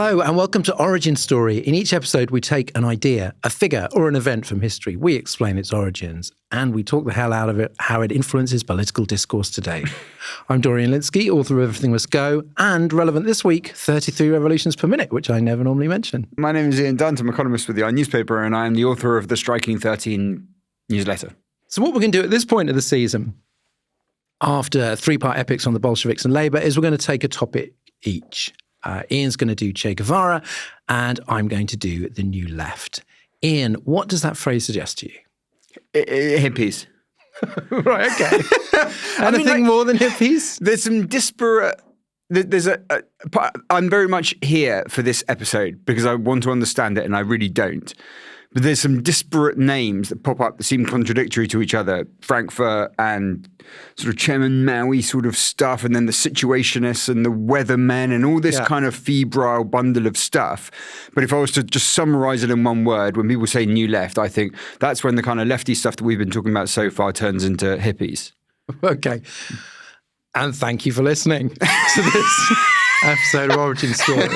Hello and welcome to Origin Story. In each episode, we take an idea, a figure, or an event from history. We explain its origins and we talk the hell out of it, how it influences political discourse today. I'm Dorian Lynskey, author of Everything Must Go, and relevant this week, 33 revolutions per minute, which I never normally mention. My name is Ian Dunt. I'm economist with the newspaper, and I am the author of the Striking 13 newsletter. So what we're going to do at this point of the season, after three-part epics on the Bolsheviks and Labour, is we're going to take a topic each. Ian's going to do Che Guevara, and I'm going to do the New Left. Ian, what does that phrase suggest to you? Hippies. Right, okay. Anything more than hippies? There's some disparate... I'm very much here for this episode because I want to understand it, and I really don't. But there's some disparate names that pop up that seem contradictory to each other. Frankfurt and sort of Chairman Maui sort of stuff, and then the situationists and the weathermen and all this kind of febrile bundle of stuff. But if I was to just summarize it in one word, when people say New Left, I think that's when the kind of lefty stuff that we've been talking about so far turns into hippies. Okay. And thank you for listening to this episode of Origin Story.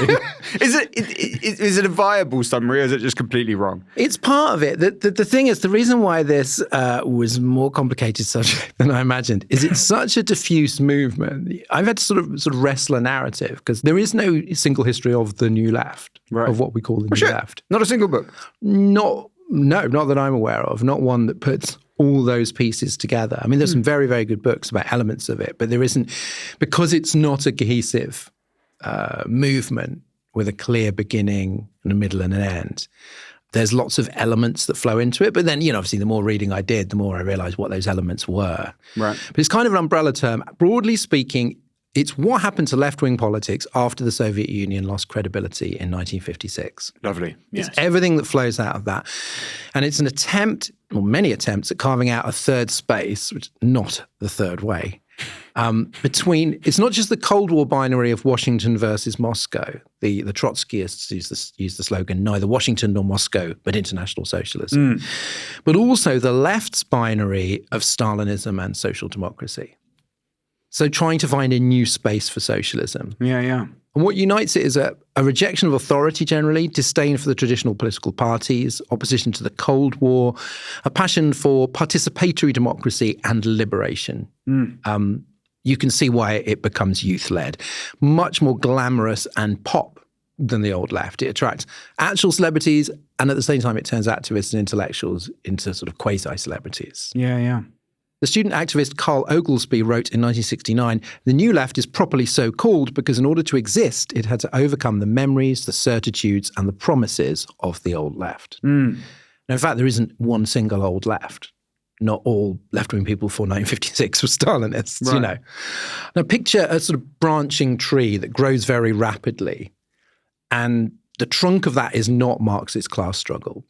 Is it a viable summary, or is it just completely wrong? It's part of it. The thing is, the reason why this was more complicated subject than I imagined is it's such a diffuse movement. I've had to sort of wrestle a narrative because there is no single history of the New Left, of what we call the New Left. Not a single book? No, not that I'm aware of. Not one that puts all those pieces together. I mean, there's some very, very good books about elements of it, but there isn't, because it's not a cohesive movement with a clear beginning and a middle and an end. There's lots of elements that flow into it, but then, obviously the more reading I did, the more I realized what those elements were. Right. But it's kind of an umbrella term. Broadly speaking, it's what happened to left-wing politics after the Soviet Union lost credibility in 1956. Lovely. Yes. It's everything that flows out of that. And it's an attempt, or many attempts, at carving out a third space, which is not the third way, between, it's not just the Cold War binary of Washington versus Moscow. The Trotskyists use the slogan, neither Washington nor Moscow, but international socialism. But also the left's binary of Stalinism and social democracy. So trying to find a new space for socialism. Yeah. And what unites it is a rejection of authority generally, disdain for the traditional political parties, opposition to the Cold War, a passion for participatory democracy and liberation. You can see why it becomes youth-led. Much more glamorous and pop than the old left. It attracts actual celebrities, and at the same time it turns activists and intellectuals into sort of quasi-celebrities. Yeah. The student activist Carl Oglesby wrote in 1969, "The New Left is properly so called because in order to exist, it had to overcome the memories, the certitudes, and the promises of the old left." Now, in fact, there isn't one single old left. Not all left-wing people before 1956 were Stalinists, Right. Now, picture a sort of branching tree that grows very rapidly, and the trunk of that is not Marxist class struggle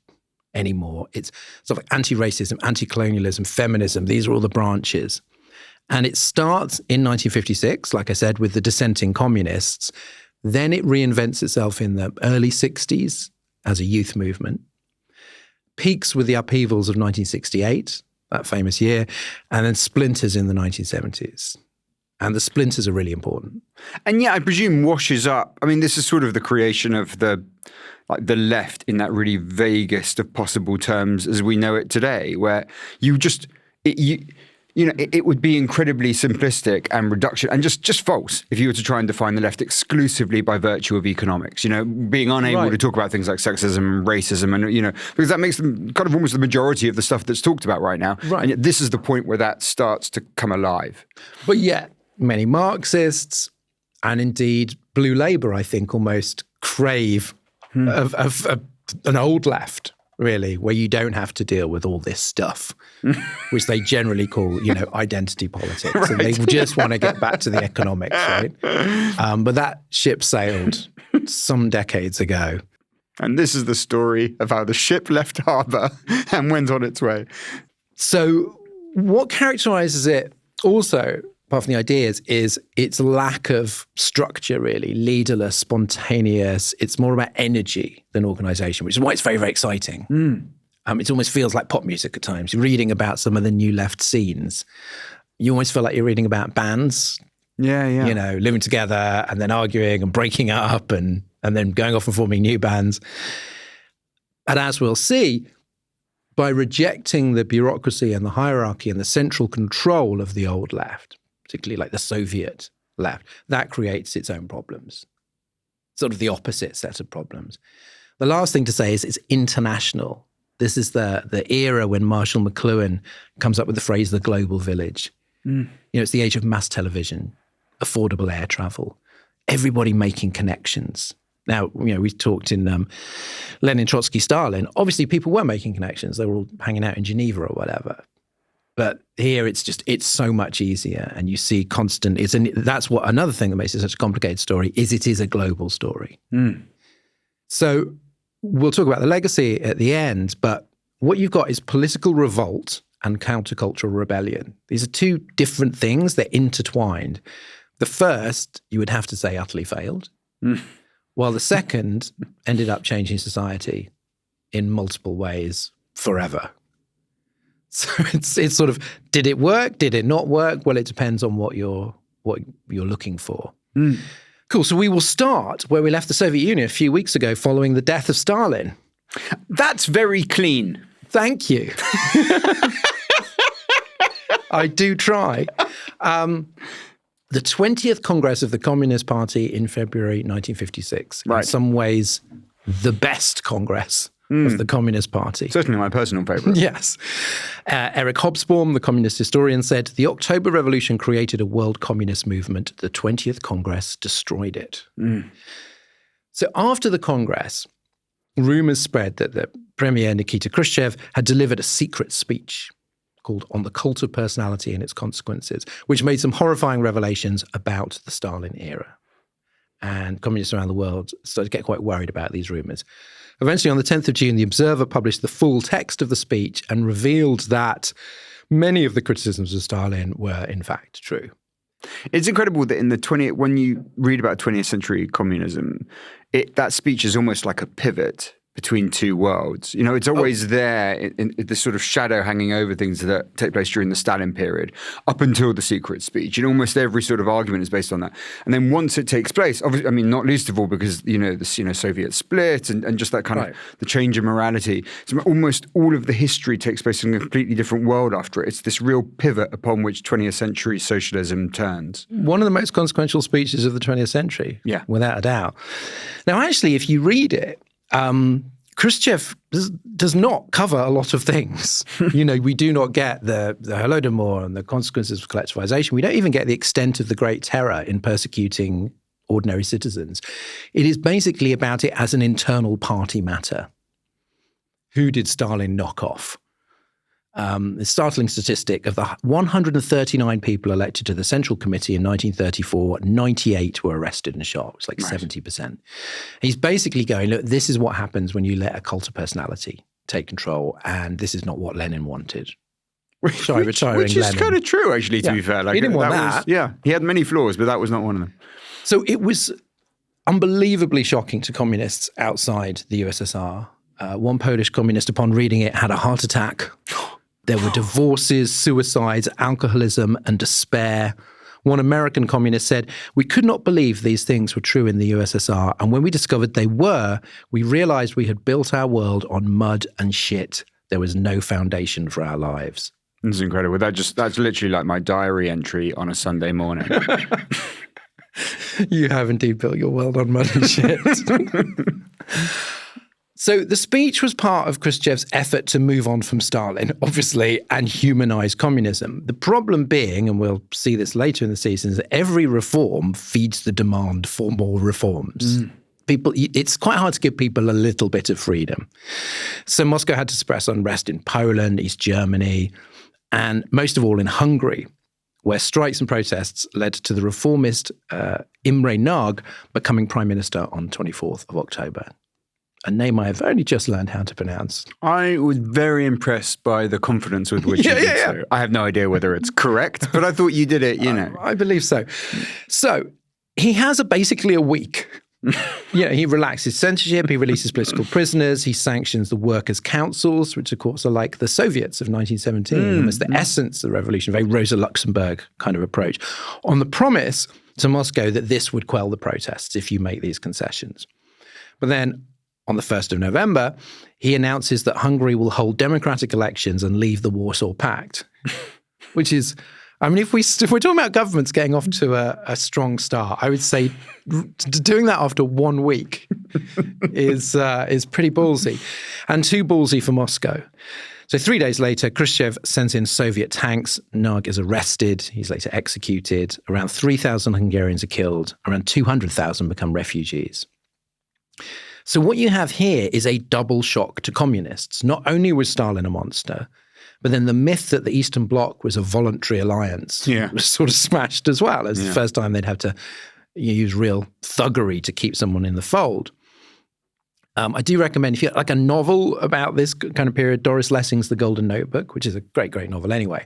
anymore. It's sort of anti-racism, anti-colonialism, feminism. These are all the branches. And it starts in 1956, like I said, with the dissenting communists. Then it reinvents itself in the early 60s as a youth movement. Peaks with the upheavals of 1968, that famous year, and then splinters in the 1970s. And the splinters are really important. And I presume washes up. I mean, this is sort of the creation of the left in that really vaguest of possible terms as we know it today, where you just, it would be incredibly simplistic and reduction and just false if you were to try and define the left exclusively by virtue of economics, being unable to talk about things like sexism and racism and, because that makes them kind of almost the majority of the stuff that's talked about right now. Right. And yet this is the point where that starts to come alive. But yet many Marxists and indeed Blue Labour, I think, almost crave of an old left, really, where you don't have to deal with all this stuff, which they generally call, identity politics. Right. And they just want to get back to the economics, right? But that ship sailed some decades ago. And this is the story of how the ship left harbour and went on its way. So what characterises it also, apart from the ideas, is its lack of structure, really, leaderless, spontaneous. It's more about energy than organisation, which is why it's very, very exciting. It almost feels like pop music at times. You're reading about some of the New Left scenes. You almost feel like you're reading about bands. Yeah. Living together and then arguing and breaking up and and then going off and forming new bands. And as we'll see, by rejecting the bureaucracy and the hierarchy and the central control of the old left, particularly like the Soviet left, that creates its own problems, sort of the opposite set of problems. The last thing to say is it's international. This is the era when Marshall McLuhan comes up with the phrase, the global village. It's the age of mass television, affordable air travel, everybody making connections. Now, we talked in Lenin, Trotsky, Stalin. Obviously, people were making connections. They were all hanging out in Geneva or whatever. But here, it's so much easier. And you see constant, that's what another thing that makes it such a complicated story is it is a global story. So we'll talk about the legacy at the end, but what you've got is political revolt and countercultural rebellion. These are two different things. They're intertwined. The first, you would have to say, utterly failed, while the second ended up changing society in multiple ways forever. So it's sort of, did it work? Did it not work? Well, it depends on what you're looking for. Cool. So we will start where we left the Soviet Union a few weeks ago following the death of Stalin. That's very clean. Thank you. I do try. The 20th Congress of the Communist Party in February 1956. Right. In some ways, the best Congress of the Communist Party. Certainly my personal favorite. Yes. Eric Hobsbawm, the communist historian, said, the October Revolution created a world communist movement. The 20th Congress destroyed it. So after the Congress, rumors spread that the Premier Nikita Khrushchev had delivered a secret speech called On the Cult of Personality and Its Consequences, which made some horrifying revelations about the Stalin era. And communists around the world started to get quite worried about these rumors. Eventually, on the 10th of June, the Observer published the full text of the speech and revealed that many of the criticisms of Stalin were, in fact, true. It's incredible that when you read about 20th century communism, that speech is almost like a pivot between two worlds. It's always there in this sort of shadow hanging over things that take place during the Stalin period up until the secret speech. Almost every sort of argument is based on that. And then once it takes place, obviously, not least of all because, the Soviet split and just that kind of the change in morality. So almost all of the history takes place in a completely different world after it. It's this real pivot upon which 20th century socialism turns. One of the most consequential speeches of the 20th century. Yeah. Without a doubt. Now, actually, if you read it, Khrushchev does not cover a lot of things. We do not get the Holodomor and the consequences of collectivization. We don't even get the extent of the Great Terror in persecuting ordinary citizens. It is basically about it as an internal party matter. Who did Stalin knock off? The startling statistic of the 139 people elected to the Central Committee in 1934, 98 were arrested and shot. It's like 70%. He's basically going, look, this is what happens when you let a cult of personality take control, and this is not what Lenin wanted. Which is kind of true, actually, to be fair. He didn't want that. He had many flaws, but that was not one of them. So it was unbelievably shocking to communists outside the USSR. One Polish communist, upon reading it, had a heart attack. There were divorces, suicides, alcoholism, and despair. One American communist said, we could not believe these things were true in the USSR. And when we discovered they were, we realized we had built our world on mud and shit. There was no foundation for our lives. This is incredible. That's literally like my diary entry on a Sunday morning. You have indeed built your world on mud and shit. So the speech was part of Khrushchev's effort to move on from Stalin, obviously, and humanize communism. The problem being, and we'll see this later in the season, is that every reform feeds the demand for more reforms. It's quite hard to give people a little bit of freedom. So Moscow had to suppress unrest in Poland, East Germany, and most of all in Hungary, where strikes and protests led to the reformist Imre Nagy becoming prime minister on 24th of October. A name I have only just learned how to pronounce. I was very impressed by the confidence with which you did so. I have no idea whether it's correct, but I thought you did it, I believe so. So he has basically a week. He relaxes censorship, he releases political prisoners, he sanctions the workers' councils, which of course are like the Soviets of 1917, almost the essence of the revolution, very Rosa Luxemburg kind of approach, on the promise to Moscow that this would quell the protests if you make these concessions. But then on the 1st of November, he announces that Hungary will hold democratic elections and leave the Warsaw Pact, which is, I mean, if we're talking about governments getting off to a strong start, I would say doing that after 1 week is pretty ballsy, and too ballsy for Moscow. So 3 days later, Khrushchev sends in Soviet tanks. Nag is arrested. He's later executed. Around 3,000 Hungarians are killed. Around 200,000 become refugees. So what you have here is a double shock to communists. Not only was Stalin a monster, but then the myth that the Eastern Bloc was a voluntary alliance was sort of smashed as well. It's the first time they'd have to use real thuggery to keep someone in the fold. I do recommend, if you like a novel about this kind of period, Doris Lessing's The Golden Notebook, which is a great, great novel anyway,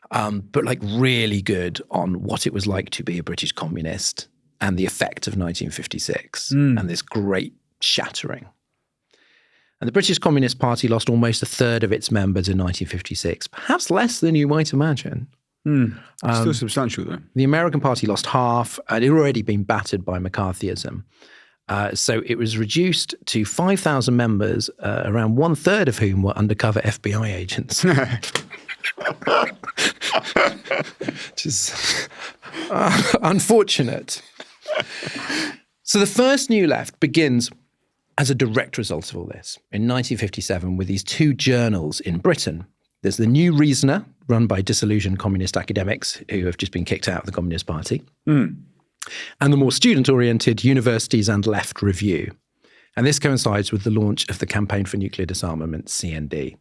but like really good on what it was like to be a British communist and the effect of 1956 and this great shattering. And the British Communist Party lost almost a third of its members in 1956, perhaps less than you might imagine. Still substantial, though. The American Party lost half, and it had already been battered by McCarthyism. So it was reduced to 5,000 members, around 1/3 of whom were undercover FBI agents. Which is unfortunate. So the first New Left begins as a direct result of all this in 1957 with these two journals in Britain. There's the New Reasoner, run by disillusioned communist academics who have just been kicked out of the Communist Party, and the more student-oriented Universities and Left Review. And this coincides with the launch of the Campaign for Nuclear Disarmament, CND,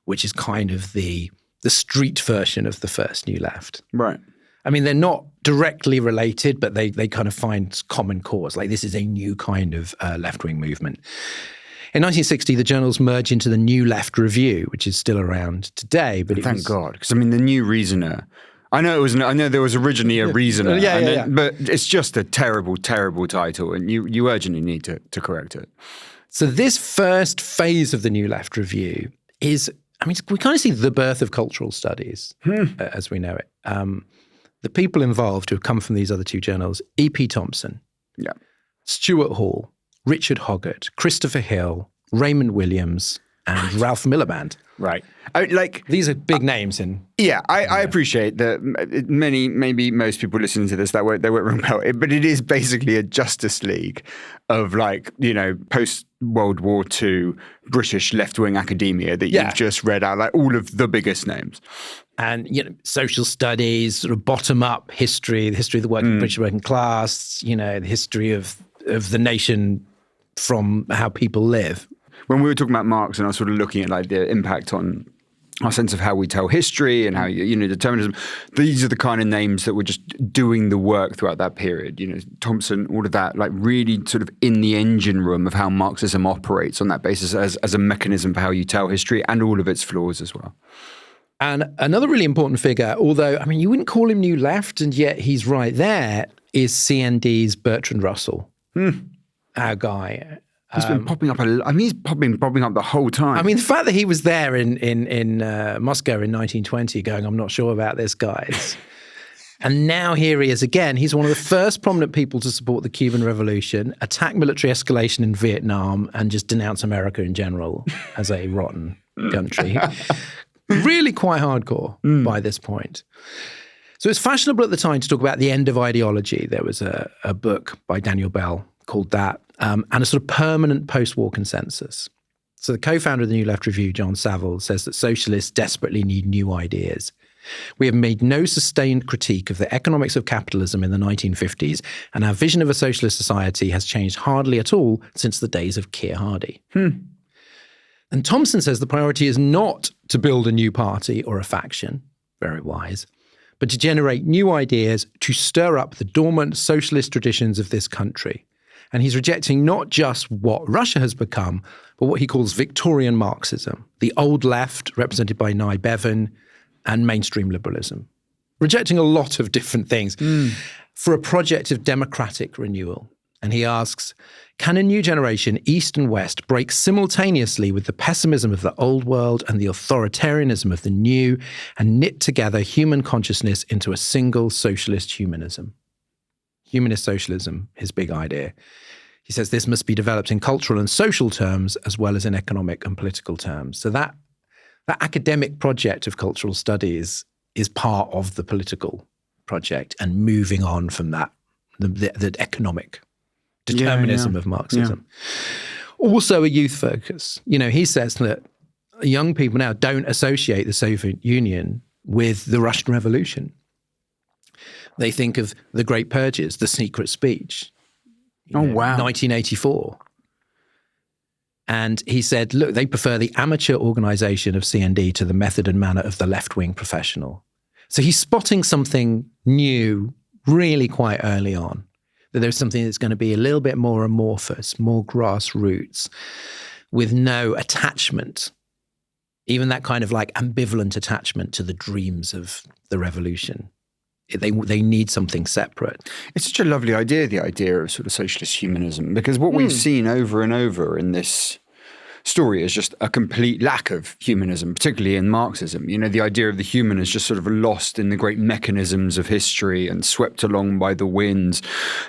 which is kind of the street version of the first New Left. Right. I mean, they're not directly related, but they kind of find common cause. Like, this is a new kind of left-wing movement. In 1960, the journals merge into the New Left Review, which is still around today. But Thank God, because I mean, the New Reasoner. I know there was originally a Reasoner, but it's just a terrible, terrible title, and you urgently need to correct it. So this first phase of the New Left Review is, I mean, we kind of see the birth of cultural studies as we know it. The people involved who have come from these other two journals, E.P. Thompson, Stuart Hall, Richard Hoggart, Christopher Hill, Raymond Williams, and Ralph Miliband. Right. These are big names I appreciate that maybe most people listening to this, they won't ring about it, but it is basically a Justice League of post-World War II British left-wing academia that you've just read out, like all of the biggest names. And, social studies, sort of bottom-up history, the history of the British working class, the history of the nation from how people live. When we were talking about Marx and I was sort of looking at like the impact on our sense of how we tell history and how, determinism, these are the kind of names that were just doing the work throughout that period. Thompson, all of that, like really sort of in the engine room of how Marxism operates on that basis as a mechanism for how you tell history and all of its flaws as well. And another really important figure, although, I mean, you wouldn't call him New Left, and yet he's right there, is CND's Bertrand Russell, our guy. He's been popping up. He's been popping up the whole time. I mean, the fact that he was there in Moscow in 1920 going, I'm not sure about this, guys. And now here he is again. He's one of the first prominent people to support the Cuban Revolution, attack military escalation in Vietnam, and just denounce America in general as a rotten country. Really quite hardcore by this point. So it's fashionable at the time to talk about the end of ideology. There was a book by Daniel Bell called that, and a sort of permanent post-war consensus. So the co-founder of the New Left Review, John Saville, says that socialists desperately need new ideas. We have made no sustained critique of the economics of capitalism in the 1950s, and our vision of a socialist society has changed hardly at all since the days of Keir Hardie. And Thompson says the priority is not to build a new party or a faction, very wise, but to generate new ideas to stir up the dormant socialist traditions of this country. And he's rejecting not just what Russia has become, but what he calls Victorian Marxism, the old left represented by Nye Bevan, and mainstream liberalism. Rejecting a lot of different things for a project of democratic renewal. And he asks, can a new generation, East and West, break simultaneously with the pessimism of the old world and the authoritarianism of the new, and knit together human consciousness into a single socialist humanism? Humanist socialism, his big idea. He says this must be developed in cultural and social terms as well as in economic and political terms. So that academic project of cultural studies is part of the political project and moving on from that, the economic determinism of Marxism. Yeah. Also a youth focus. He says that young people now don't associate the Soviet Union with the Russian Revolution. They think of the Great Purges, the secret speech. Wow. 1984. And he said, look, they prefer the amateur organization of CND to the method and manner of the left-wing professional. So he's spotting something new really quite early on, that there's something that's going to be a little bit more amorphous, more grassroots, with no attachment, even that kind of like ambivalent attachment to the dreams of the revolution. They need something separate. It's such a lovely idea, the idea of sort of socialist humanism, because what we've seen over and over in this story is just a complete lack of humanism, particularly in Marxism. The idea of the human is just sort of lost in the great mechanisms of history and swept along by the winds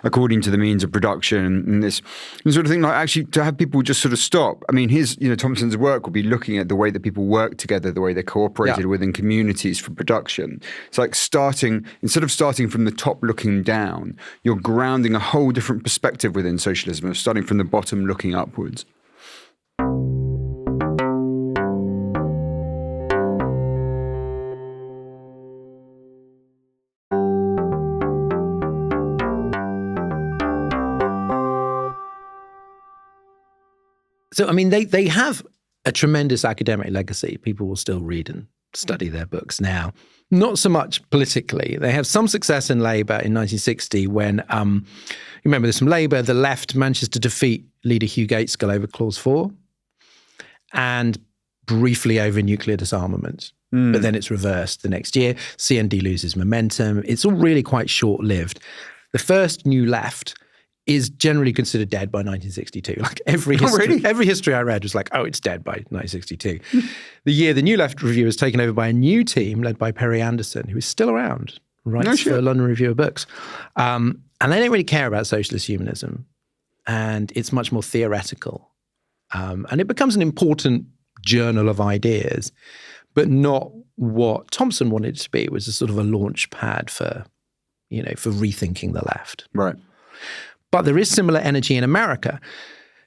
according to the means of production and this sort of thing. Like actually to have people just sort of stop. I mean, Thompson's work will be looking at the way that people work together, the way they cooperated within communities for production. It's like instead of starting from the top looking down, you're grounding a whole different perspective within socialism of starting from the bottom looking upwards. So, I mean, they have a tremendous academic legacy. People will still read and study their books now. Not so much politically. They have some success in Labour in 1960 when, you remember this from Labour, the left manages to defeat leader Hugh Gaitskell over Clause 4 and briefly over nuclear disarmament. But then it's reversed the next year. CND loses momentum. It's all really quite short-lived. The first new left is generally considered dead by 1962. Like every history I read was like, oh, it's dead by 1962. The year the New Left Review was taken over by a new team led by Perry Anderson, who is still around, writes for London Review of Books. And they don't really care about socialist humanism. And it's much more theoretical. And it becomes an important journal of ideas, but not what Thompson wanted it to be. It was a sort of a launch pad for rethinking the left. Right. But there is similar energy in America.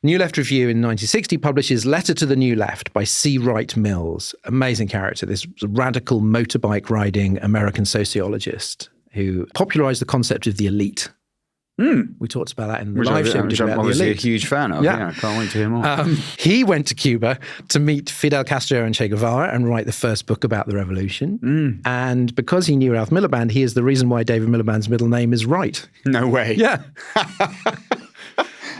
New Left Review in 1960 publishes Letter to the New Left by C. Wright Mills. Amazing character, this radical motorbike riding American sociologist who popularized the concept of the elite. We talked about that in the live show. Which I'm obviously a huge fan of. Yeah, can't wait to hear more. He went to Cuba to meet Fidel Castro and Che Guevara and write the first book about the revolution. And because he knew Ralph Miliband, he is the reason why David Miliband's middle name is Wright. No way. Yeah.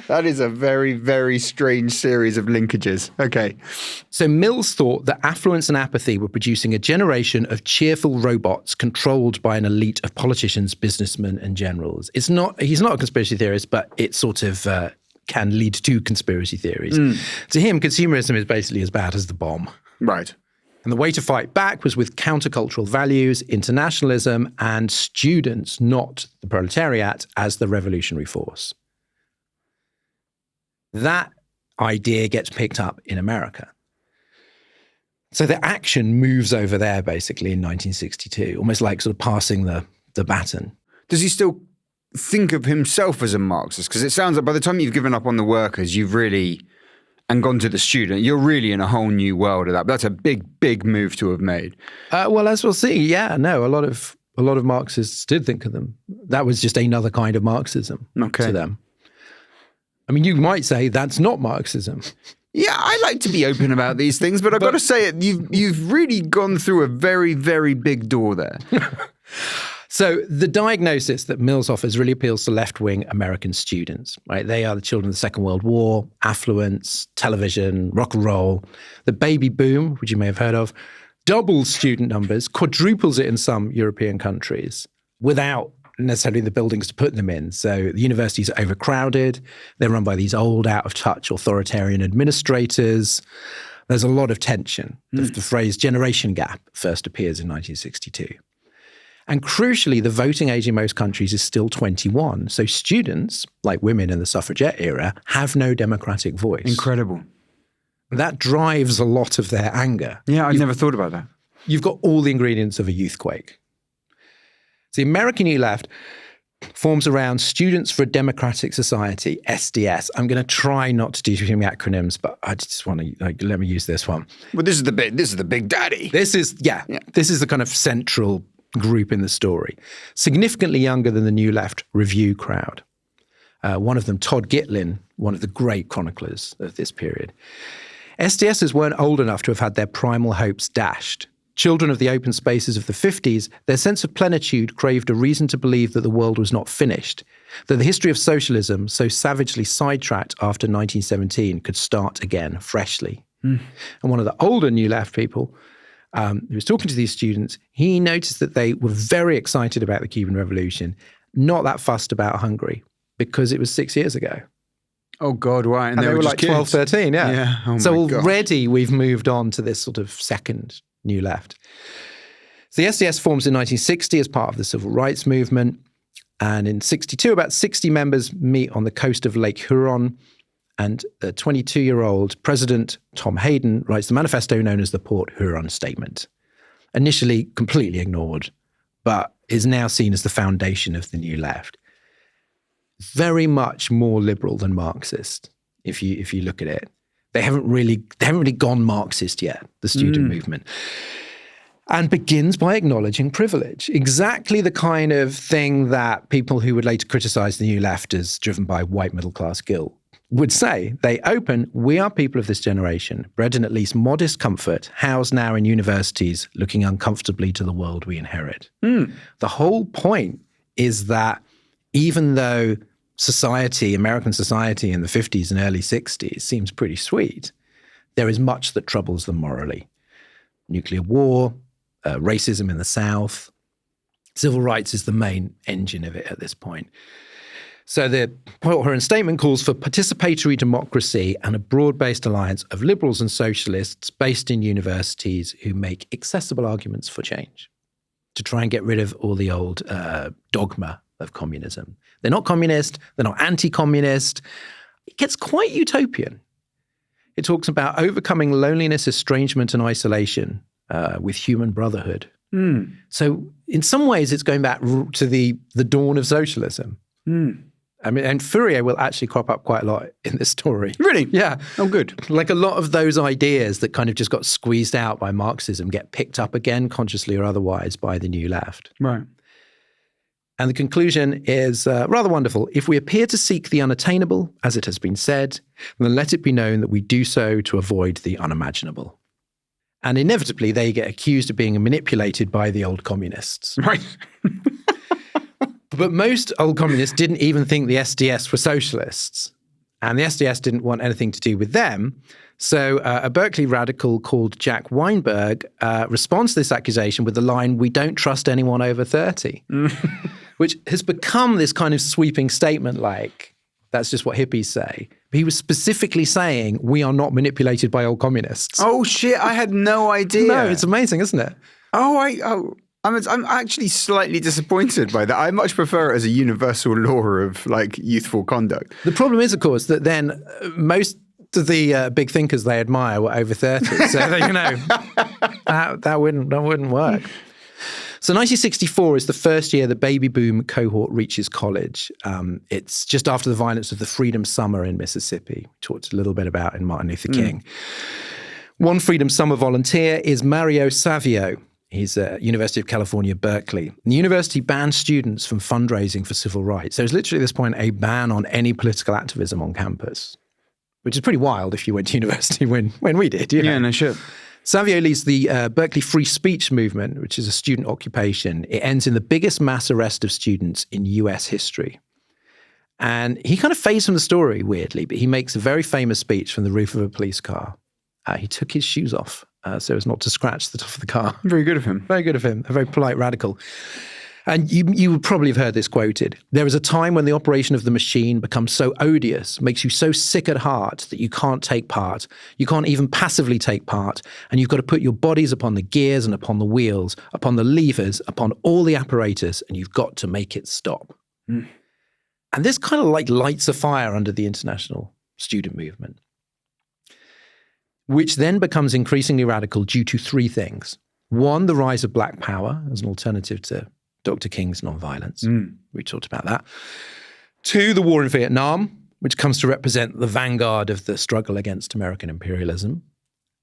That is a very, very strange series of linkages. Okay. So Mills thought that affluence and apathy were producing a generation of cheerful robots controlled by an elite of politicians, businessmen, and generals. He's not a conspiracy theorist, but it sort of can lead to conspiracy theories. To him, consumerism is basically as bad as the bomb. Right. And the way to fight back was with countercultural values, internationalism, and students, not the proletariat, as the revolutionary force. That idea gets picked up in America. So the action moves over there basically in 1962, almost like sort of passing the baton. Does he still think of himself as a Marxist? Because it sounds like by the time you've given up on the workers, you've really, and gone to the student, you're really in a whole new world of that. That's a big, big move to have made. Well, as we'll see, a lot of Marxists did think of them. That was just another kind of Marxism to them. I mean, you might say that's not Marxism. Yeah, I like to be open about these things, but I've got to say you've really gone through a very, very big door there. So the diagnosis that Mills offers really appeals to left-wing American students, right? They are the children of the Second World War, affluence, television, rock and roll. The baby boom, which you may have heard of, doubles student numbers, quadruples it in some European countries without necessarily the buildings to put them in. So the universities are overcrowded. They're run by these old, out-of-touch authoritarian administrators. There's a lot of tension. The phrase generation gap first appears in 1962. And crucially, the voting age in most countries is still 21. So students, like women in the suffragette era, have no democratic voice. Incredible. That drives a lot of their anger. Yeah, I never thought about that. You've got all the ingredients of a youthquake. The American New Left forms around Students for a Democratic Society, SDS. I'm going to try not to do too many acronyms, but I just want to let me use this one. Well, this is the big daddy. This is the kind of central group in the story. Significantly younger than the New Left review crowd. One of them, Todd Gitlin, one of the great chroniclers of this period. SDSs weren't old enough to have had their primal hopes dashed. Children of the open spaces of the 50s, their sense of plenitude craved a reason to believe that the world was not finished, that the history of socialism, so savagely sidetracked after 1917, could start again freshly. And one of the older New Left people who was talking to these students, he noticed that they were very excited about the Cuban Revolution, not that fussed about Hungary, because it was 6 years ago. Oh, God, why? And they were like 12, 13, Yeah. Oh, so my gosh. already we've moved on to this sort of second New Left. So the SDS forms in 1960 as part of the civil rights movement. And in 62, about 60 members meet on the coast of Lake Huron. And the 22-year-old President Tom Hayden writes the manifesto known as the Port Huron Statement. Initially completely ignored, but is now seen as the foundation of the New Left. Very much more liberal than Marxist, if you look at it. They haven't really gone Marxist yet, the student movement. And begins by acknowledging privilege. Exactly the kind of thing that people who would later criticize the New Left as driven by white middle-class guilt would say. They open, we are people of this generation, bred in at least modest comfort, housed now in universities, looking uncomfortably to the world we inherit. The whole point is that even though society, American society in the 50s and early 60s seems pretty sweet, there is much that troubles them morally. Nuclear war, racism in the South, civil rights is the main engine of it at this point. So the Port Huron Statement calls for participatory democracy and a broad-based alliance of liberals and socialists based in universities who make accessible arguments for change to try and get rid of all the old dogma of communism. They're not communist, they're not anti-communist. It gets quite utopian. It talks about overcoming loneliness, estrangement, and isolation with human brotherhood. So in some ways, it's going back to the dawn of socialism. I mean, and Fourier will actually crop up quite a lot in this story. Really? Yeah. Oh, good. Like a lot of those ideas that kind of just got squeezed out by Marxism get picked up again, consciously or otherwise, by the New Left. Right. And the conclusion is rather wonderful. If we appear to seek the unattainable, as it has been said, then let it be known that we do so to avoid the unimaginable. And inevitably, they get accused of being manipulated by the old communists. Right. But most old communists didn't even think the SDS were socialists. And the SDS didn't want anything to do with them. So a Berkeley radical called Jack Weinberg responds to this accusation with the line, "We don't trust anyone over 30," which has become this kind of sweeping statement like, that's just what hippies say. But he was specifically saying, we are not manipulated by old communists. Oh, shit. I had no idea. No, it's amazing, isn't it? I'm actually slightly disappointed by that. I much prefer it as a universal law of like youthful conduct. The problem is, of course, that then most of the big thinkers they admire were over 30. So, that wouldn't work. So 1964 is the first year the baby boom cohort reaches college. It's just after the violence of the Freedom Summer in Mississippi, talked a little bit about in Martin Luther King. One Freedom Summer volunteer is Mario Savio. He's at University of California, Berkeley. And the university banned students from fundraising for civil rights. There's literally at this point a ban on any political activism on campus, which is pretty wild if you went to university when we did. You know? Yeah, no shit. Savio leads the Berkeley Free Speech Movement, which is a student occupation. It ends in the biggest mass arrest of students in US history. And he kind of fades from the story, weirdly, but he makes a very famous speech from the roof of a police car. He took his shoes off so as not to scratch the top of the car. Very good of him. Very good of him. A very polite radical. And you would probably have heard this quoted. There is a time when the operation of the machine becomes so odious, makes you so sick at heart that you can't take part. You can't even passively take part. And you've got to put your bodies upon the gears and upon the wheels, upon the levers, upon all the apparatus, and you've got to make it stop. Mm. And this kind of like lights a fire under the international student movement, which then becomes increasingly radical due to three things. One, the rise of black power as an alternative to Dr. King's nonviolence. We talked about that. Two, the war in Vietnam, which comes to represent the vanguard of the struggle against American imperialism.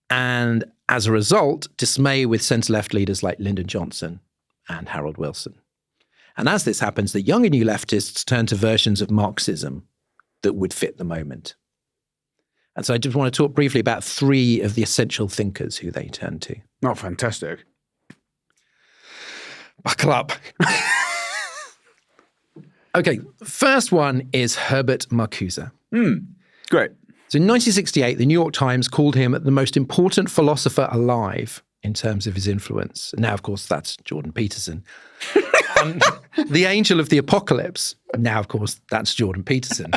And as a result, dismay with centre-left leaders like Lyndon Johnson and Harold Wilson. And as this happens, the young and new leftists turn to versions of Marxism that would fit the moment. And so I just want to talk briefly about three of the essential thinkers who they turn to. Oh, fantastic. Buckle up. Okay, first one is Herbert Marcuse. Great. So in 1968, the New York Times called him the most important philosopher alive in terms of his influence. Now, of course, that's Jordan Peterson. The angel of the apocalypse. Now, of course, that's Jordan Peterson.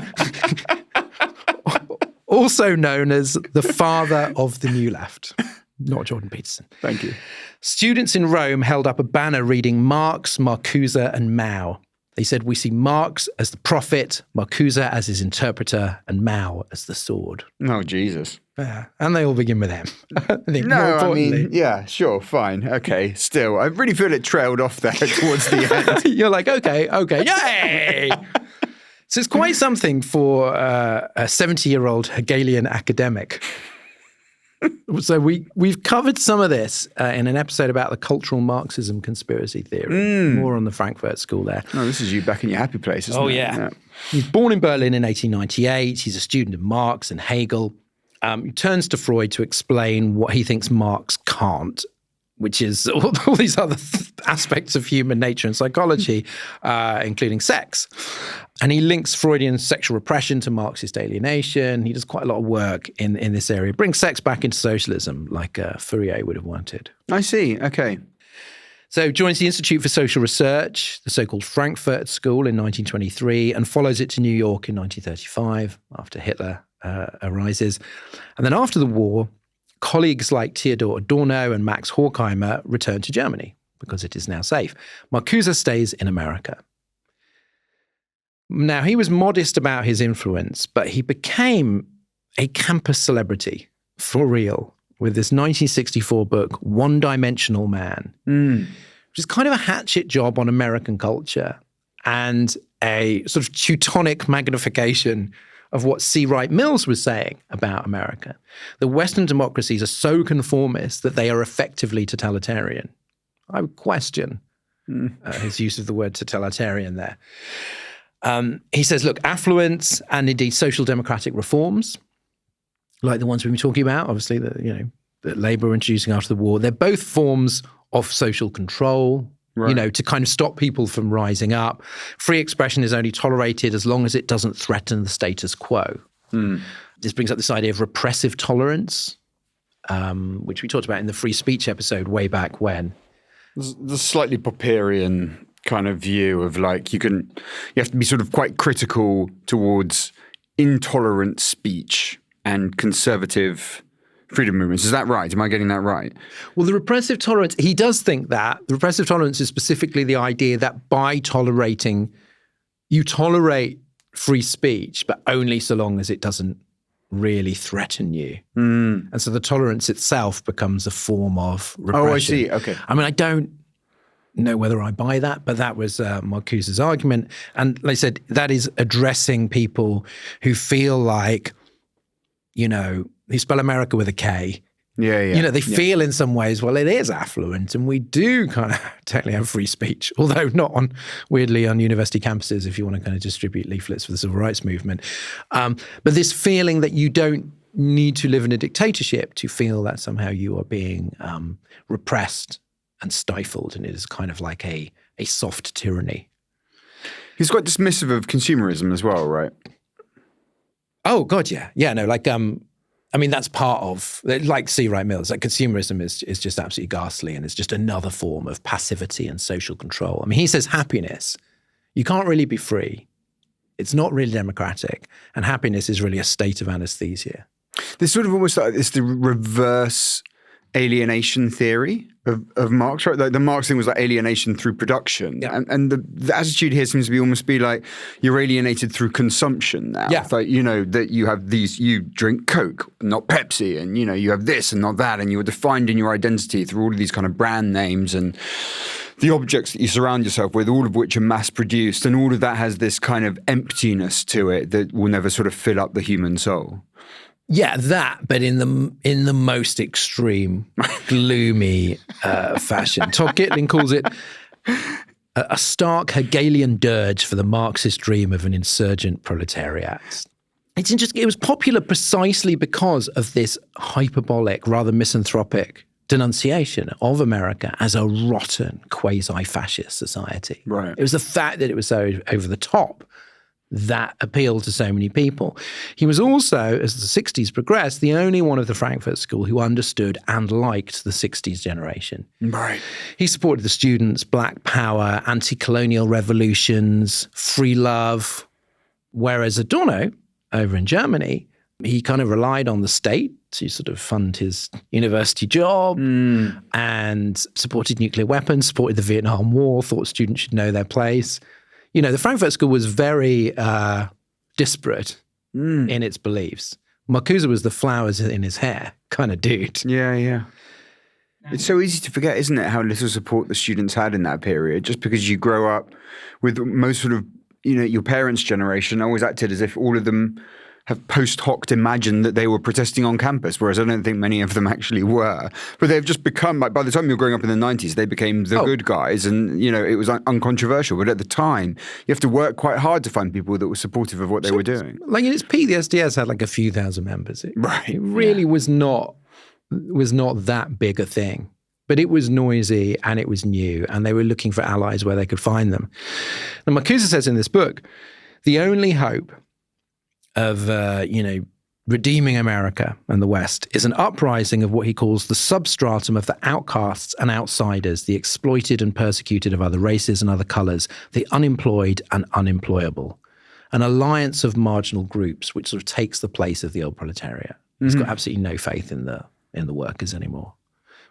Also known as the father of the new left. Not Jordan Peterson. Thank you. Students in Rome held up a banner reading Marx, Marcuse, and Mao. They said, we see Marx as the prophet, Marcuse as his interpreter, and Mao as the sword. Oh, Jesus. Yeah, and they all begin with M. Yeah, sure, fine. Okay, still, I really feel it trailed off there towards the end. You're like, okay, yay! So it's quite something for a 70-year-old Hegelian academic. So we've covered some of this in an episode about the cultural Marxism conspiracy theory. More on the Frankfurt School there. Oh, this is you back in your happy place, isn't it? Oh, yeah. He's born in Berlin in 1898. He's a student of Marx and Hegel. He turns to Freud to explain what he thinks Marx can't, which is all these other aspects of human nature and psychology, including sex. And he links Freudian sexual repression to Marxist alienation. He does quite a lot of work in this area. Brings sex back into socialism, like Fourier would have wanted. I see. Okay. So joins the Institute for Social Research, the so-called Frankfurt School in 1923, and follows it to New York in 1935 after Hitler arises. And then after the war, colleagues like Theodor Adorno and Max Horkheimer return to Germany because it is now safe. Marcuse stays in America. Now, he was modest about his influence, but he became a campus celebrity for real with this 1964 book, One-Dimensional Man, which is kind of a hatchet job on American culture and a sort of Teutonic magnification of what C. Wright Mills was saying about America. The Western democracies are so conformist that they are effectively totalitarian. I would question his use of the word totalitarian there. He says, look, affluence and indeed social democratic reforms, like the ones we've been talking about, obviously, that Labour were introducing after the war, they're both forms of social control, right, to kind of stop people from rising up. Free expression is only tolerated as long as it doesn't threaten the status quo. This brings up this idea of repressive tolerance, which we talked about in the free speech episode way back when. The slightly Popperian kind of view of like you have to be sort of quite critical towards intolerant speech and conservative freedom movements. Is that right? Am I getting that right? Well, the repressive tolerance, he does think that. The repressive tolerance is specifically the idea that by tolerating, you tolerate free speech, but only so long as it doesn't really threaten you. And so the tolerance itself becomes a form of repression. Oh, I see. Okay. I mean, I don't know whether I buy that, but that was Marcuse's argument. And like I said, that is addressing people who feel like, who spell America with a K. Yeah. They feel in some ways, well, it is affluent and we do kind of technically have free speech, although not weirdly on university campuses if you want to kind of distribute leaflets for the civil rights movement. But this feeling that you don't need to live in a dictatorship to feel that somehow you are being repressed and stifled, and it is kind of like a soft tyranny. He's quite dismissive of consumerism as well, right? Oh, God, yeah. Yeah, no, like I mean, that's part of, like C. Wright Mills, like consumerism is just absolutely ghastly, and it's just another form of passivity and social control. I mean, he says happiness, you can't really be free. It's not really democratic, and happiness is really a state of anesthesia. This sort of almost like it's the reverse alienation theory of Marx, right? Like the Marx thing was like alienation through production. Yeah. And the attitude here seems to be almost be like you're alienated through consumption now. Yeah. It's like, you know, that you have these, you drink Coke, not Pepsi, and, you know, you have this and not that, and you're defined in your identity through all of these kind of brand names and the objects that you surround yourself with, all of which are mass produced, and all of that has this kind of emptiness to it that will never sort of fill up the human soul. Yeah, that, but in the most extreme, gloomy fashion. Todd Gittling calls it a stark Hegelian dirge for the Marxist dream of an insurgent proletariat. It's interesting. It was popular precisely because of this hyperbolic, rather misanthropic denunciation of America as a rotten, quasi-fascist society. Right. It was the fact that it was so over the top that appealed to so many people. He was also, as the 60s progressed, the only one of the Frankfurt School who understood and liked the 60s generation. Right. He supported the students, Black Power, anti-colonial revolutions, free love, whereas Adorno, over in Germany, he kind of relied on the state to sort of fund his university job and supported nuclear weapons, supported the Vietnam War, thought students should know their place. You know, the Frankfurt School was very disparate in its beliefs. Marcuse was the flowers in his hair kind of dude. Yeah, yeah. It's so easy to forget, isn't it, how little support the students had in that period, just because you grow up with most sort of, you know, your parents' generation always acted as if all of them have post hoc imagined that they were protesting on campus, whereas I don't think many of them actually were. But they've just become, like, by the time you're growing up in the 90s, they became the good guys, and, you know, it was uncontroversial. But at the time, you have to work quite hard to find people that were supportive of what they were doing. Like in its peak, the SDS had like a few thousand members. It really was not that big a thing. But it was noisy and it was new, and they were looking for allies where they could find them. And Marcuse says in this book, the only hope of, redeeming America and the West is an uprising of what he calls the substratum of the outcasts and outsiders, the exploited and persecuted of other races and other colors, the unemployed and unemployable. An alliance of marginal groups which sort of takes the place of the old proletariat. He's got absolutely no faith in the workers anymore,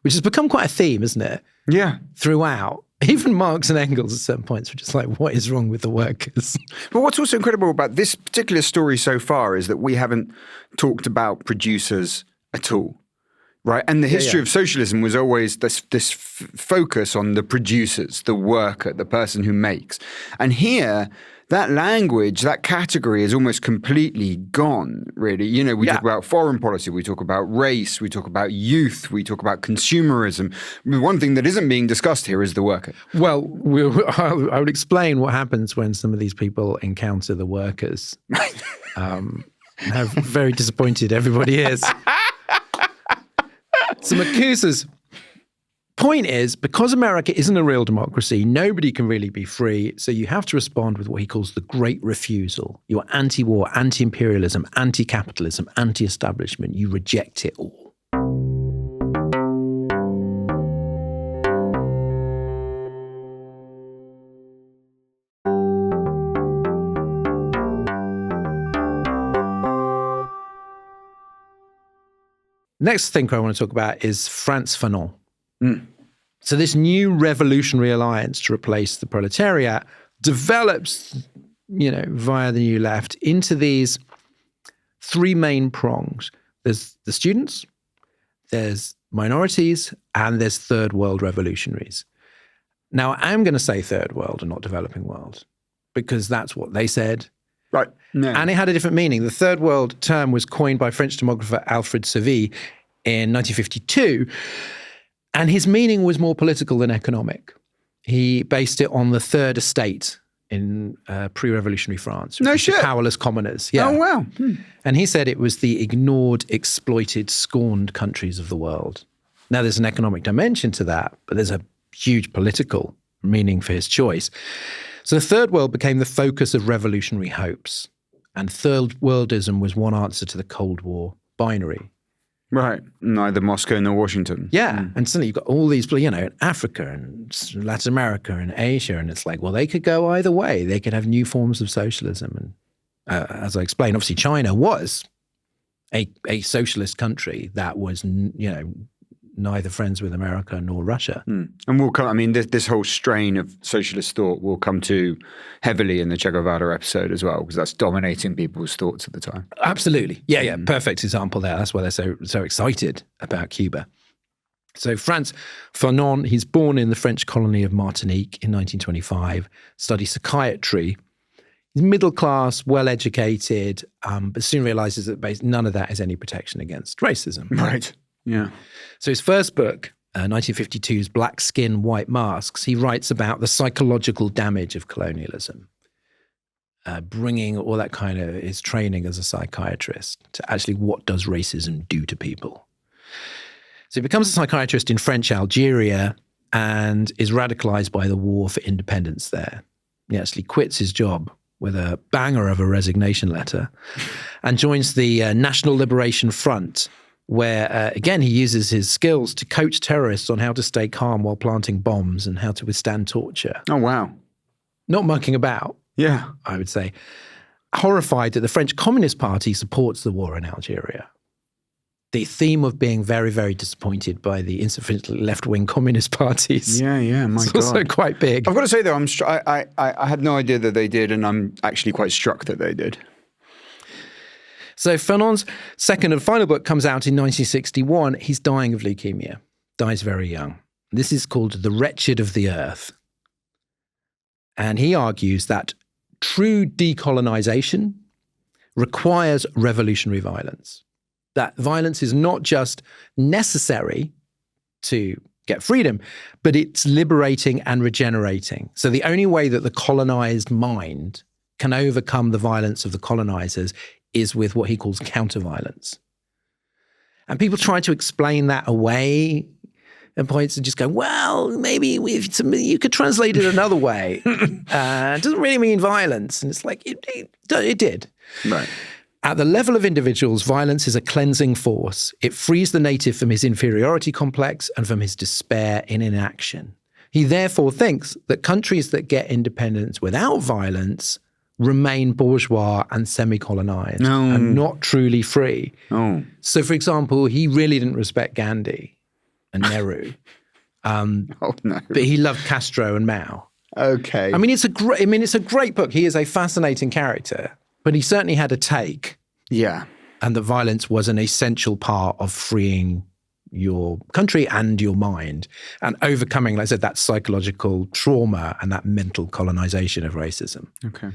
which has become quite a theme, isn't it? Yeah. Throughout. Even Marx and Engels at certain points were just like, what is wrong with the workers? But what's also incredible about this particular story so far is that we haven't talked about producers at all, right? And the history of socialism was always this focus on the producers, the worker, the person who makes. And here, that language, that category is almost completely gone, really. You know, we talk about foreign policy, we talk about race, we talk about youth, we talk about consumerism. One thing that isn't being discussed here is the worker. Well, I would explain what happens when some of these people encounter the workers. How very disappointed everybody is. So Marcuse's point is, because America isn't a real democracy, nobody can really be free. So you have to respond with what he calls the great refusal. You're anti-war, anti-imperialism, anti-capitalism, anti-establishment. You reject it all. Next thinker I want to talk about is Frantz Fanon. So this new revolutionary alliance to replace the proletariat develops, via the New Left into these three main prongs. There's the students, there's minorities, and there's third world revolutionaries. Now, I'm going to say third world and not developing world because that's what they said. Right. No. And it had a different meaning. The third world term was coined by French demographer Alfred Sauvy in 1952. And his meaning was more political than economic. He based it on the third estate in pre-revolutionary France. No shit. Powerless commoners. Yeah. Oh, wow. And he said it was the ignored, exploited, scorned countries of the world. Now, there's an economic dimension to that, but there's a huge political meaning for his choice. So the third world became the focus of revolutionary hopes. And third worldism was one answer to the Cold War binary. Right. Neither Moscow nor Washington. Yeah. And suddenly you've got all these people, in Africa and Latin America and Asia. And it's like, well, they could go either way. They could have new forms of socialism. And as I explained, obviously China was a socialist country that was, neither friends with America nor Russia. And we'll come, this whole strain of socialist thought will come to heavily in the Che Guevara episode as well, because that's dominating people's thoughts at the time. Absolutely. Yeah. Perfect example there. That's why they're so excited about Cuba. So Frantz Fanon, he's born in the French colony of Martinique in 1925, studies psychiatry. He's middle class, well-educated, but soon realizes that none of that is any protection against racism. Right. Yeah. So his first book, 1952's Black Skin, White Masks, he writes about the psychological damage of colonialism, bringing all that kind of his training as a psychiatrist to actually what does racism do to people. So he becomes a psychiatrist in French Algeria and is radicalized by the war for independence there. He actually quits his job with a banger of a resignation letter and joins the National Liberation Front, where, again, he uses his skills to coach terrorists on how to stay calm while planting bombs and how to withstand torture. Oh, wow. Not mucking about, yeah, I would say. Horrified that the French Communist Party supports the war in Algeria. The theme of being very, very disappointed by the insufficiently left-wing communist parties. Yeah, my God. It's also quite big. I've got to say, though, I had no idea that they did, and I'm actually quite struck that they did. So Fanon's second and final book comes out in 1961. He's dying of leukemia, dies very young. This is called The Wretched of the Earth. And he argues that true decolonisation requires revolutionary violence. That violence is not just necessary to get freedom, but it's liberating and regenerating. So the only way that the colonised mind can overcome the violence of the colonisers is with what he calls counter-violence. And people try to explain that away and points and just go, well, maybe you could translate it another way. It doesn't really mean violence. And it's like, it did. Right. At the level of individuals, violence is a cleansing force. It frees the native from his inferiority complex and from his despair in inaction. He therefore thinks that countries that get independence without violence remain bourgeois and semi-colonized and not truly free. Oh. So, for example, he really didn't respect Gandhi and Nehru. No. But he loved Castro and Mao. Okay. It's a great book. He is a fascinating character, but he certainly had a take. Yeah. And that violence was an essential part of freeing your country and your mind and overcoming, like I said, that psychological trauma and that mental colonization of racism. Okay.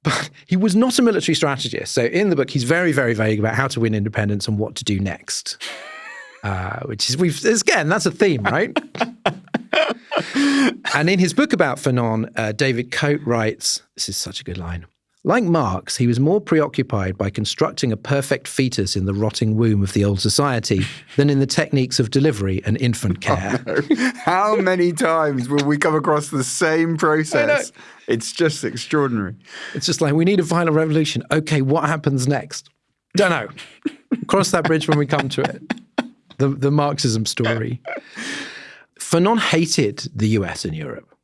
But he was not a military strategist. So in the book, he's very, very vague about how to win independence and what to do next, which is, again, that's a theme, right? And in his book about Fanon, David Coate writes, this is such a good line, like Marx, he was more preoccupied by constructing a perfect fetus in the rotting womb of the old society than in the techniques of delivery and infant care. Oh, no. How many times will we come across the same process? It's just extraordinary. It's just like, we need a violent revolution. Okay, what happens next? Don't know. Cross that bridge when we come to it. The Marxism story. Fanon hated the US and Europe